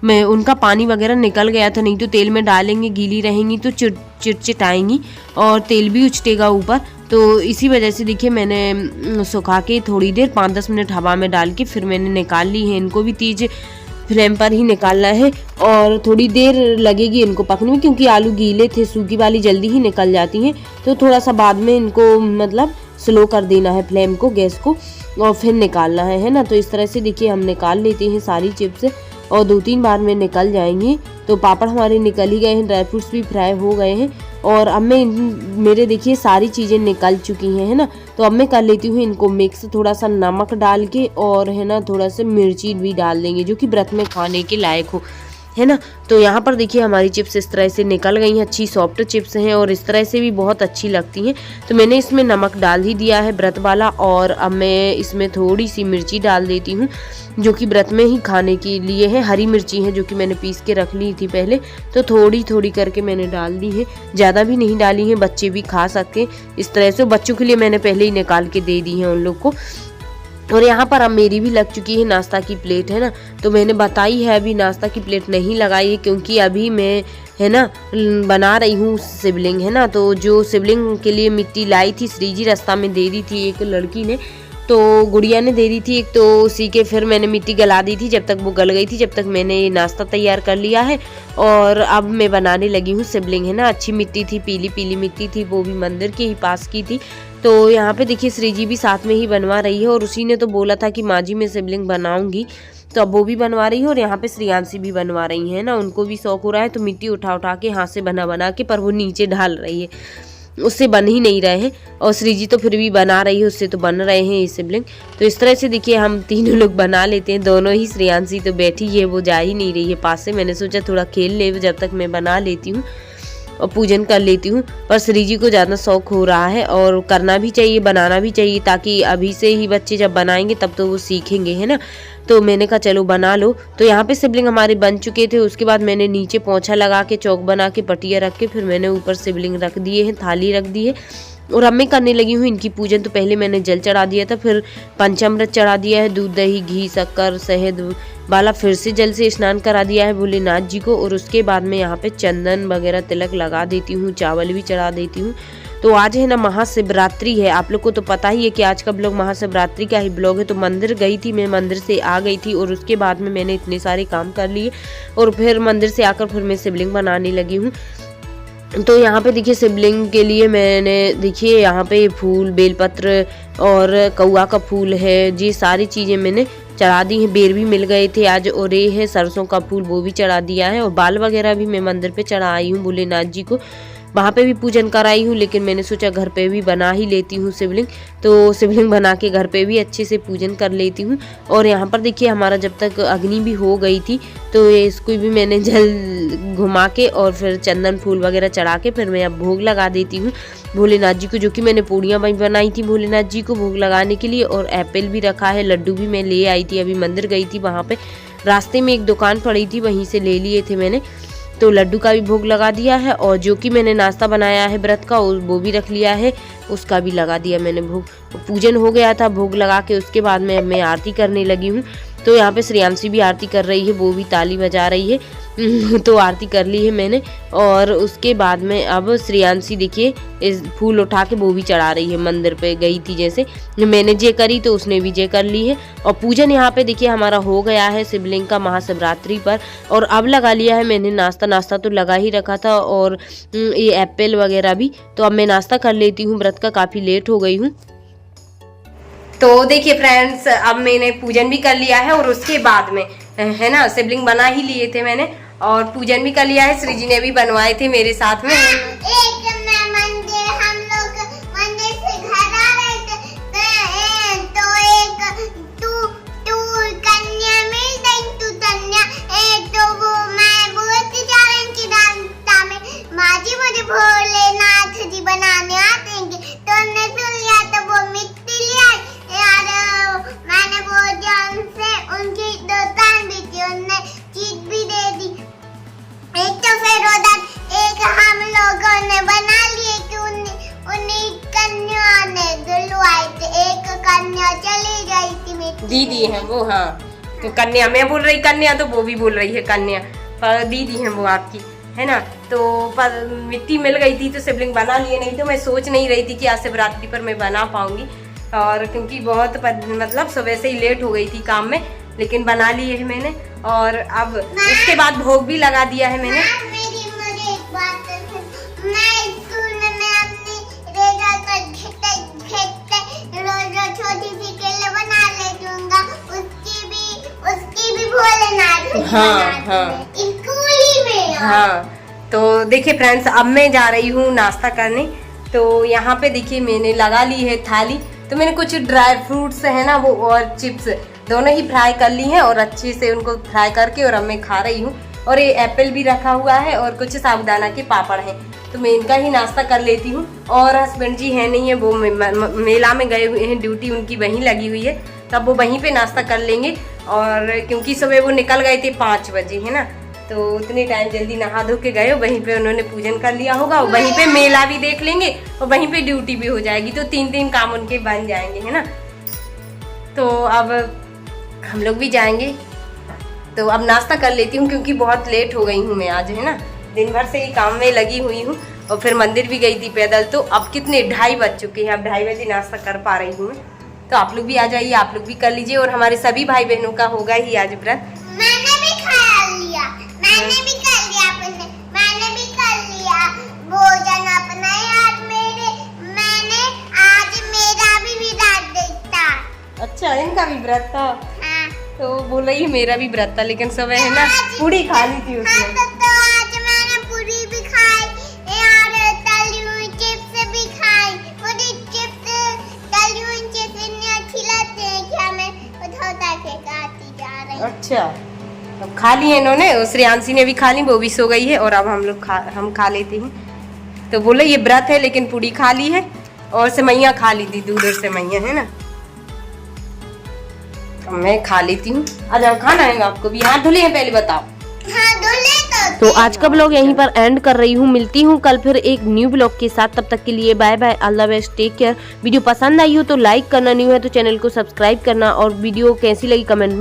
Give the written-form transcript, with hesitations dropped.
मैं उनका पानी वगैरह निकल गया था, नहीं तो तेल में डालेंगे गीली रहेंगी तो चिटचिटाएंगी और तेल भी उछटेगा ऊपर। तो इसी वजह से देखिए मैंने सुखा के थोड़ी देर 5-10 मिनट हवा में डाल के फिर मैंने निकाल ली है। इनको भी तेज फ्लेम पर ही निकालना है और थोड़ी देर लगेगी इनको पकने में, क्योंकि आलू गीले थे, सूखी वाली जल्दी ही निकल जाती हैं। तो थोड़ा सा बाद में इनको मतलब स्लो कर देना है फ्लेम को, गैस को, और फिर निकालना है ना। तो इस तरह से देखिए हम निकाल लेते हैं सारी चिप्स और 2-3 बार में निकल जाएंगी। तो पापड़ हमारे निकल ही गए हैं, ड्राई फ्रूट्स भी फ्राई हो गए हैं और अब मैं मेरे देखिए सारी चीज़ें निकल चुकी हैं, है ना। तो अब मैं कर लेती हूँ इनको मिक्स, थोड़ा सा नमक डाल के और है ना थोड़ा सा मिर्ची भी डाल देंगे जो कि व्रत में खाने के लायक हो, है ना। तो यहाँ पर देखिए हमारी चिप्स इस तरह से निकल गई हैं, अच्छी सॉफ्ट चिप्स हैं और इस तरह से भी बहुत अच्छी लगती हैं। तो मैंने इसमें नमक डाल ही दिया है व्रत वाला और अब मैं इसमें थोड़ी सी मिर्ची डाल देती हूँ जो कि व्रत में ही खाने के लिए है। हरी मिर्ची है जो कि मैंने पीस के रख ली थी पहले, तो थोड़ी थोड़ी करके मैंने डाल दी है, ज़्यादा भी नहीं डाली है, बच्चे भी खा सकें इस तरह से। बच्चों के लिए मैंने पहले ही निकाल के दे दी है उन लोग को। और यहाँ पर अब मेरी भी लग चुकी है नाश्ता की प्लेट, है ना। तो मैंने बताई है अभी नाश्ता की प्लेट नहीं लगाई है क्योंकि अभी मैं है ना बना रही हूँ शिवलिंग, है ना। तो जो शिवलिंग के लिए मिट्टी लाई थी श्रीजी रास्ता में दे दी थी एक लड़की ने, तो गुड़िया ने दे दी थी एक, तो उसी के फिर मैंने मिट्टी गला दी थी। जब तक वो गल गई थी जब तक मैंने ये नाश्ता तैयार कर लिया है और अब मैं बनाने लगी हूँ शिवलिंग, है ना। अच्छी मिट्टी थी, पीली पीली मिट्टी थी, वो भी मंदिर के ही पास की थी। तो यहाँ पे देखिए श्रीजी भी साथ में ही बनवा रही है और उसी ने तो बोला था कि माँ जी मैं शिवलिंग बनाऊंगी, तो अब वो भी बनवा रही है और यहाँ पे श्रेयांशी भी बनवा रही है ना। उनको भी शौक हो रहा है तो मिट्टी उठा उठा के हाथ से बना बना के, पर वो नीचे ढाल रही है, उससे बन ही नहीं रहे हैं। और श्रीजी तो फिर भी बना रही है, उससे तो बन रहे हैं ये शिवलिंग। तो इस तरह से देखिए हम तीनों लोग बना लेते हैं, दोनों ही। श्रेयांशी तो बैठी है, वो जा ही नहीं रही है पास से। मैंने सोचा थोड़ा खेल ले जब तक मैं बना लेती हूँ और पूजन कर लेती हूँ। पर श्रीजी को ज़्यादा शौक हो रहा है और करना भी चाहिए, बनाना भी चाहिए, ताकि अभी से ही बच्चे जब बनाएंगे तब तो वो सीखेंगे, है ना। तो मैंने कहा चलो बना लो। तो यहाँ पे शिवलिंग हमारे बन चुके थे। उसके बाद मैंने नीचे पोंछा लगा के चौक बना के पटिया रख के फिर मैंने ऊपर शिवलिंग रख दिए हैं, थाली रख दी है और अब मैं करने लगी हूँ इनकी पूजन। तो पहले मैंने जल चढ़ा दिया था, फिर पंचामृत चढ़ा दिया है, दूध दही घी शक्कर शहद वाला, फिर से जल से स्नान करा दिया है भोलेनाथ जी को। और उसके बाद में यहाँ पे चंदन वगैरह तिलक लगा देती हूँ, चावल भी चढ़ा देती हूँ। तो आज है ना महाशिवरात्रि है, आप लोग को तो पता ही है कि आज का ब्लॉग महाशिवरात्रि का ही ब्लॉग है। तो मंदिर गई थी मैं, मंदिर से आ गई थी और उसके बाद में मैंने इतने सारे काम कर लिए और फिर मंदिर से आकर फिर मैं शिवलिंग बनाने लगी हूँ। तो यहाँ पे देखिए शिवलिंग के लिए मैंने देखिए यहाँ पे फूल, बेलपत्र और कौआ का फूल है, ये सारी चीज़ें मैंने चढ़ा दी हैं। बेर भी मिल गए थे आज और ये है सरसों का फूल, वो भी चढ़ा दिया है। और बाल वगैरह भी मैं मंदिर पे चढ़ाई हूँ भोलेनाथ जी को, वहाँ पे भी पूजन कराई हूँ, लेकिन मैंने सोचा घर पे भी बना ही लेती हूँ शिवलिंग। तो शिवलिंग बना के घर पे भी अच्छे से पूजन कर लेती हूँ। और यहाँ पर देखिए हमारा जब तक अग्नि भी हो गई थी तो इसको भी मैंने जल घुमा के और फिर चंदन फूल वगैरह चढ़ा के फिर मैं अब भोग लगा देती हूँ भोलेनाथ जी को, जो कि मैंने पूड़ियाँ बनाई थी भोलेनाथ जी को भोग लगाने के लिए। और एप्पल भी रखा है, लड्डू भी मैं ले आई थी, अभी मंदिर गई थी, वहाँ पे रास्ते में एक दुकान पड़ी थी वहीं से ले लिए थे मैंने। तो लड्डू का भी भोग लगा दिया है और जो कि मैंने नाश्ता बनाया है व्रत का वो भी रख लिया है, उसका भी लगा दिया मैंने भोग। पूजन हो गया था भोग लगा के, उसके बाद में मैं आरती करने लगी हूँ। तो यहाँ पे श्रेयांशी भी आरती कर रही है, वो भी ताली बजा रही है। तो आरती कर ली है मैंने और उसके बाद में अब श्रेयांशी देखिए इस फूल उठा के वो भी चढ़ा रही है, मंदिर पे गई थी जैसे मैंने जे करी तो उसने भी जे कर ली है। और पूजन यहाँ पे देखिए हमारा हो गया है शिवलिंग का महाशिवरात्रि पर। और अब लगा लिया है मैंने नाश्ता तो लगा ही रखा था और ये एप्पल वगैरह भी। तो अब मैं नाश्ता कर लेती हूँ, व्रत का काफ़ी लेट हो गई हूँ। तो देखिए फ्रेंड्स अब मैंने पूजन भी कर लिया है और उसके बाद में है ना शिवलिंग बना ही लिए थे मैंने और पूजन भी कर लिया है। श्रीजी ने भी बनवाए थे मेरे साथ में। भोलेनाथ जी बनाने आते हैं तो हमने सुन लिया तो वो मिट्टी लिया यार, मैंने वो जान से उनकी दुकान भी थी, उनने चीज भी दे दी। एक तो फिर उधर एक हम लोगों ने बना लिए कि उन्हीं कन्या ने दुलवाई थे, एक कन्या चली गई थी मिट्टी दीदी है वो। हाँ तो कन्या, मैं बोल रही कन्या तो वो भी बोल रही है कन्या, पर दीदी है वो आपकी, है ना। तो पर मिट्टी मिल गई थी तो शिवलिंग बना लिए, नहीं तो मैं सोच नहीं रही थी कि आज शिवरात्रि पर मैं बना पाऊंगी, और क्योंकि बहुत मतलब सुबह से ही लेट हो गई थी काम में, लेकिन बना लिए है मैंने। और अब उसके बाद भोग भी लगा दिया है मैंने। मुझे एक बात मैं स्कूल में मैं अपनी रेजा का रोज छोटी सी केले बना ले दूंगा, उसकी भी भोलेनाथ हाँ स्कूल ही में। हाँ तो देखिए फ्रेंड्स, अब मैं जा रही हूँ नाश्ता करने। तो यहाँ पे देखिए मैंने लगा ली है थाली, तो मैंने कुछ ड्राई फ्रूट्स है ना वो और चिप्स दोनों ही फ्राई कर ली हैं, और अच्छे से उनको फ्राई करके और अब मैं खा रही हूँ। और ये एप्पल भी रखा हुआ है और कुछ साबुदाना के पापड़ हैं, तो मैं इनका ही नाश्ता कर लेती हूँ। और हस्बैंड जी है नहीं है, वो मेला में गए हुए हैं, ड्यूटी उनकी वहीं लगी हुई है, तब वो वहीं पे नाश्ता कर लेंगे। और क्योंकि सुबह वो निकल गए थे 5 बजे, है ना, तो उतने टाइम जल्दी नहा धो के गए, वहीं पे उन्होंने पूजन कर लिया होगा, और वहीं पे मेला भी देख लेंगे और वहीं पे ड्यूटी भी हो जाएगी, तो 3 काम उनके बन जाएंगे, है ना। तो अब हम लोग भी जाएंगे, तो अब नाश्ता कर लेती हूँ क्योंकि बहुत लेट हो गई हूँ मैं आज, है ना, दिन भर से ही काम में लगी हुई हूँ, और फिर मंदिर भी गई थी पैदल। तो अब कितने 2:30 बज चुके हैं, अब 2:30 बजे नाश्ता कर पा रही हूँ मैं। तो आप लोग भी आ जाइए, आप लोग भी कर लीजिए, और हमारे सभी भाई बहनों का होगा ही आज व्रत। मैंने भी खा लिया, मैंने भी कर लिया भोजन अपना। यार मैंने आज मेरा भी व्रत देखता। अच्छा, इनका भी व्रत था। हाँ। तो बोल रही है मेरा भी व्रत था, लेकिन सुबह है ना पूरी खा ली थी उसने। हाँ, तो आज मैंने पूरी भी खाई और तली हुई चिप्स भी खाई। मुझे तली हुई चिप्स इतनी अच्छी लगती है कि मैं उठा के खाती जा रही हूँ। अच्छा, अब खा लिए इन्होंने, श्रेयांशी ने भी खा ली, वो भी सो गई है, और अब हम खा लेते हैं। तो बोले ये व्रत है, लेकिन पूरी खा ली है और सेवैयाँ खा ली थी, दूध और सेवैयाँ, है ना। मैं खा लेती हूँ। आ जाओ, खाना है आपको भी। हाथ धुले हैं पहले बताओ। हाँ, धुले तो आज का ब्लॉग यहीं पर एंड कर रही हूँ। मिलती हूँ कल फिर एक न्यू ब्लॉग के साथ, तब तक के लिए bye bye, all the best, take care. Video पसंद आई हो तो लाइक करना, न्यू है तो चैनल को सब्सक्राइब करना, और वीडियो कैसी लगी कमेंट में